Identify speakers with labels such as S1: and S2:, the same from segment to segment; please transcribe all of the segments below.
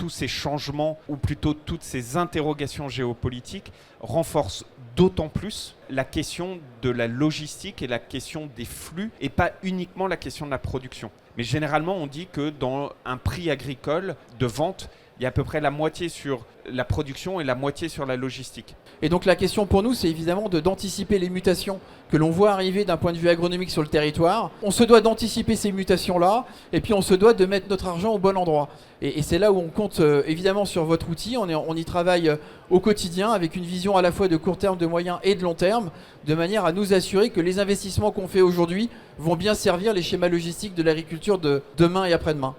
S1: tous ces changements, ou plutôt toutes ces interrogations géopolitiques, renforcent d'autant plus la question de la logistique et la question des flux, et pas uniquement la question de la production. Mais généralement, on dit que dans un prix agricole de vente, il y a à peu près la moitié sur la production et la moitié sur la logistique.
S2: Et donc la question pour nous, c'est évidemment d'anticiper les mutations que l'on voit arriver d'un point de vue agronomique sur le territoire. On se doit d'anticiper ces mutations-là, et puis on se doit de mettre notre argent au bon endroit. Et c'est là où on compte évidemment sur votre outil. On y travaille au quotidien avec une vision à la fois de court terme, de moyen et de long terme, de manière à nous assurer que les investissements qu'on fait aujourd'hui vont bien servir les schémas logistiques de l'agriculture de demain et après-demain.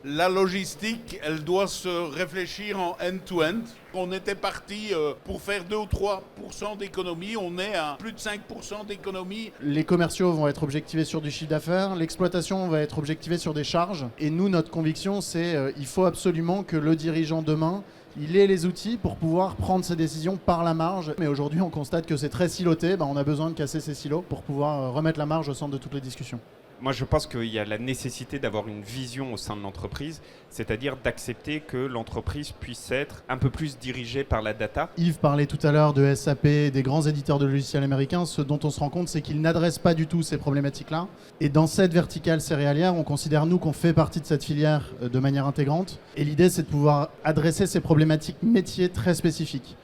S3: La logistique, elle doit se réfléchir en end-to-end. On était parti pour faire 2 ou 3% d'économie, on est à plus de 5% d'économie.
S4: Les commerciaux vont être objectivés sur du chiffre d'affaires, l'exploitation va être objectivée sur des charges. Et nous, notre conviction, c'est il faut absolument que le dirigeant demain, il ait les outils pour pouvoir prendre ses décisions par la marge. Mais aujourd'hui, on constate que c'est très siloté. On a besoin de casser ces silos pour pouvoir remettre la marge au centre de toutes les discussions.
S1: Moi, je pense qu'il y a la nécessité d'avoir une vision au sein de l'entreprise, c'est-à-dire d'accepter que l'entreprise puisse être un peu plus dirigée par la data.
S4: Yves parlait tout à l'heure de SAP, des grands éditeurs de logiciels américains. Ce dont on se rend compte, c'est qu'ils n'adressent pas du tout ces problématiques-là. Et dans cette verticale céréalière, on considère, nous, qu'on fait partie de cette filière de manière intégrante. Et l'idée, c'est de pouvoir adresser ces problématiques métiers très spécifiques.